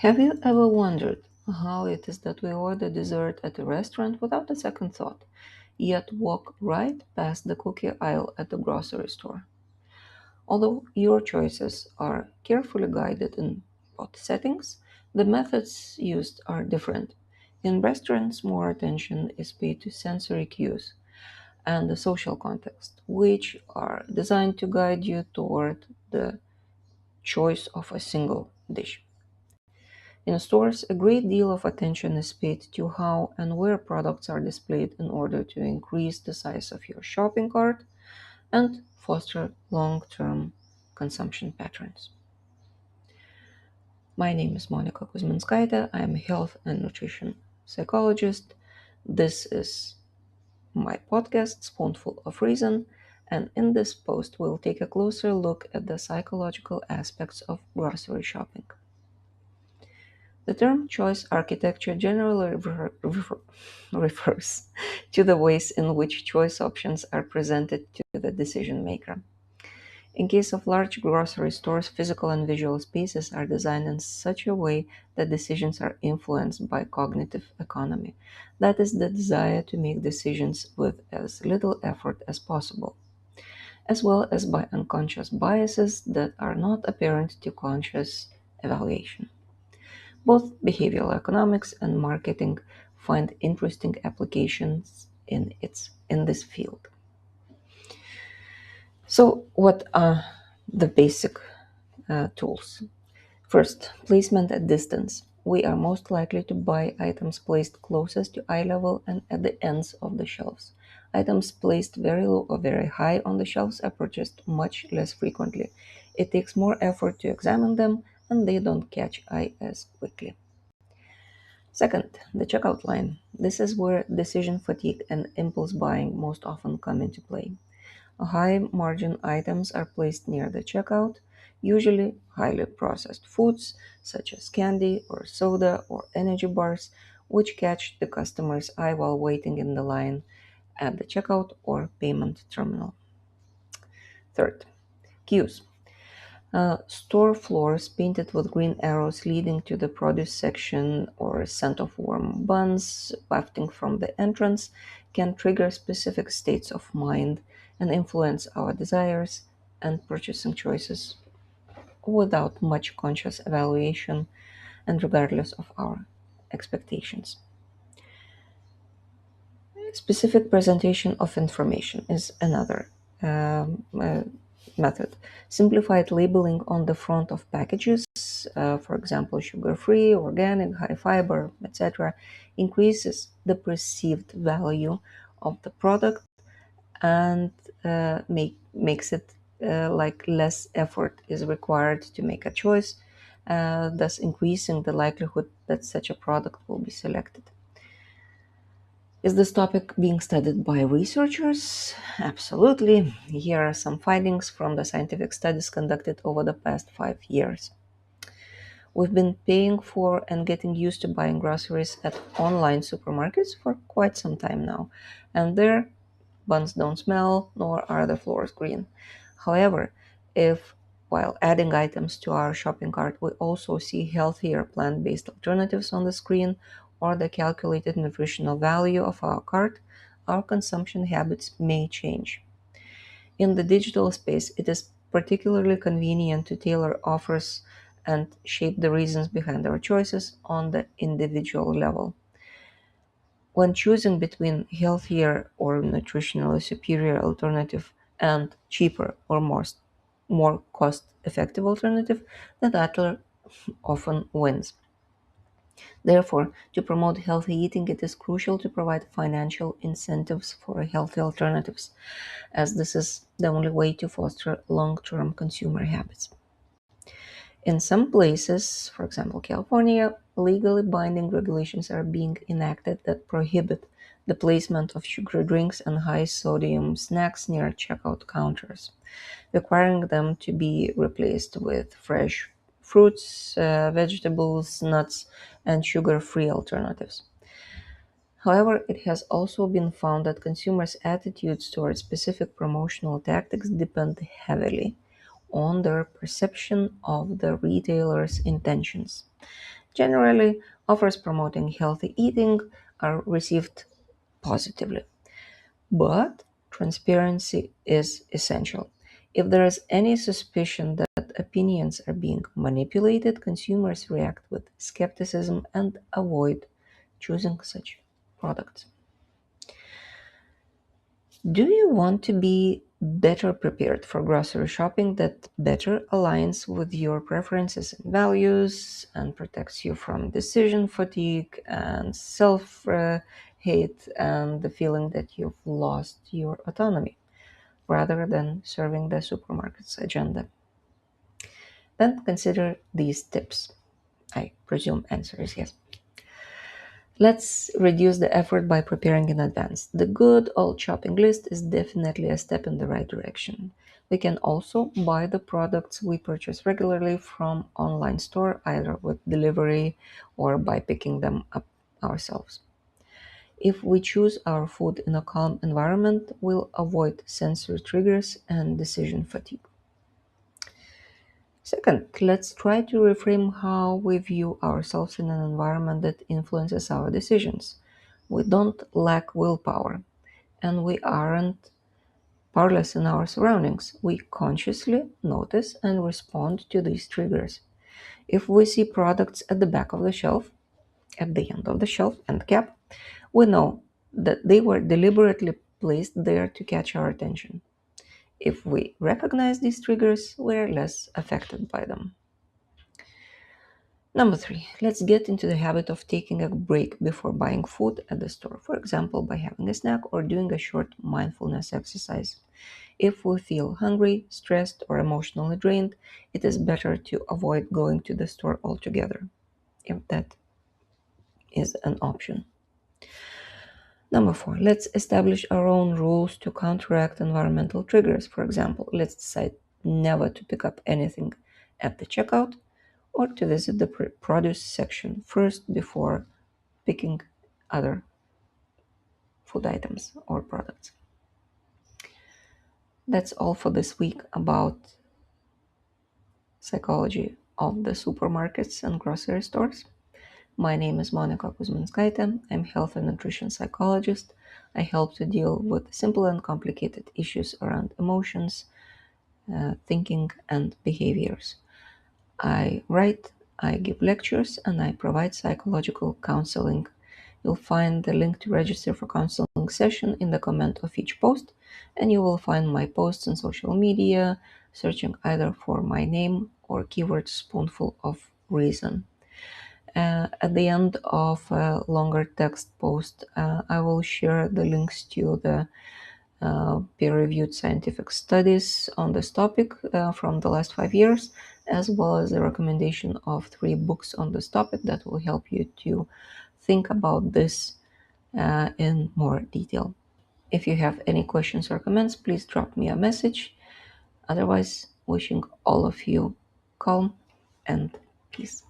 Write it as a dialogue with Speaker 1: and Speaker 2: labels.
Speaker 1: Have you ever wondered how it is that we order dessert at a restaurant without a second thought, yet walk right past the cookie aisle at the grocery store? Although your choices are carefully guided in both settings, the methods used are different. In restaurants, more attention is paid to sensory cues and the social context, which are designed to guide you toward the choice of a single dish. In stores, a great deal of attention is paid to how and where products are displayed in order to increase the size of your shopping cart and foster long term consumption patterns. My name is Monika Kuzminskaitė. I am a health and nutrition psychologist. This is my podcast, Spoonful of Reason, and in this post, we'll take a closer look at the psychological aspects of grocery shopping. The term choice architecture generally refers to the ways in which choice options are presented to the decision maker. In case of large grocery stores, physical and visual spaces are designed in such a way that decisions are influenced by cognitive economy. That is the desire to make decisions with as little effort as possible, as well as by unconscious biases that are not apparent to conscious evaluation. Both behavioral economics and marketing find interesting applications in this field. So, what are the basic tools? First, placement at distance. We are most likely to buy items placed closest to eye level and at the ends of the shelves. Items placed very low or very high on the shelves are purchased much less frequently. It takes more effort to examine them, and they don't catch eye as quickly. Second, the checkout line. This is where decision fatigue and impulse buying most often come into play. High margin items are placed near the checkout, usually highly processed foods such as candy or soda or energy bars, which catch the customer's eye while waiting in the line at the checkout or payment terminal. Third, queues. Store floors painted with green arrows leading to the produce section or scent of warm buns wafting from the entrance can trigger specific states of mind and influence our desires and purchasing choices without much conscious evaluation and regardless of our expectations. Specific presentation of information is another method. Simplified labeling on the front of packages, for example, sugar-free, organic, high fiber, etc., increases the perceived value of the product and makes it like less effort is required to make a choice, thus increasing the likelihood that such a product will be selected. Is this topic being studied by researchers? Absolutely. Here are some findings from the scientific studies conducted over the past 5 years. We've been paying for and getting used to buying groceries at online supermarkets for quite some time now, and their buns don't smell, nor are the floors green. However, if while adding items to our shopping cart, we also see healthier plant-based alternatives on the screen or the calculated nutritional value of our cart, our consumption habits may change. In the digital space, it is particularly convenient to tailor offers and shape the reasons behind our choices on the individual level. When choosing between healthier or nutritionally superior alternative and cheaper or more cost-effective alternative, the latter often wins. Therefore, to promote healthy eating, it is crucial to provide financial incentives for healthy alternatives, as this is the only way to foster long-term consumer habits. In some places, for example, California, legally binding regulations are being enacted that prohibit the placement of sugary drinks and high-sodium snacks near checkout counters, requiring them to be replaced with fresh fruits, vegetables, nuts, and sugar-free alternatives. However, it has also been found that consumers' attitudes towards specific promotional tactics depend heavily on their perception of the retailer's intentions. Generally, offers promoting healthy eating are received positively, but transparency is essential. If there is any suspicion that opinions are being manipulated, consumers react with skepticism and avoid choosing such products. Do you want to be better prepared for grocery shopping that better aligns with your preferences and values and protects you from decision fatigue and self hate and the feeling that you've lost your autonomy rather than serving the supermarket's agenda? Then consider these tips. I presume answer is yes. Let's reduce the effort by preparing in advance. The good old shopping list is definitely a step in the right direction. We can also buy the products we purchase regularly from online store either with delivery or by picking them up ourselves. If we choose our food in a calm environment, we'll avoid sensory triggers and decision fatigue. Second, let's try to reframe how we view ourselves in an environment that influences our decisions. We don't lack willpower, and we aren't powerless in our surroundings. We consciously notice and respond to these triggers. If we see products at the back of the shelf, at the end of the shelf and cap, we know that they were deliberately placed there to catch our attention. If we recognize these triggers, we're less affected by them. Number three, let's get into the habit of taking a break before buying food at the store, for example, by having a snack or doing a short mindfulness exercise. If we feel hungry, stressed, or emotionally drained, it is better to avoid going to the store altogether, if that is an option. Number four, let's establish our own rules to counteract environmental triggers. For example, let's decide never to pick up anything at the checkout or to visit the produce section first before picking other food items or products. That's all for this week about psychology of the supermarkets and grocery stores. My name is Monika Kuzminskaitė. I'm health and nutrition psychologist. I help to deal with simple and complicated issues around emotions, thinking, and behaviors. I write, I give lectures, and I provide psychological counseling. You'll find the link to register for counseling session in the comment of each post, and you will find my posts on social media, searching either for my name or keyword Spoonful of Reason. At the end of a longer text post, I will share the links to the peer-reviewed scientific studies on this topic from the last 5 years, as well as the recommendation of 3 books on this topic that will help you to think about this in more detail. If you have any questions or comments, please drop me a message. Otherwise, wishing all of you calm and peace.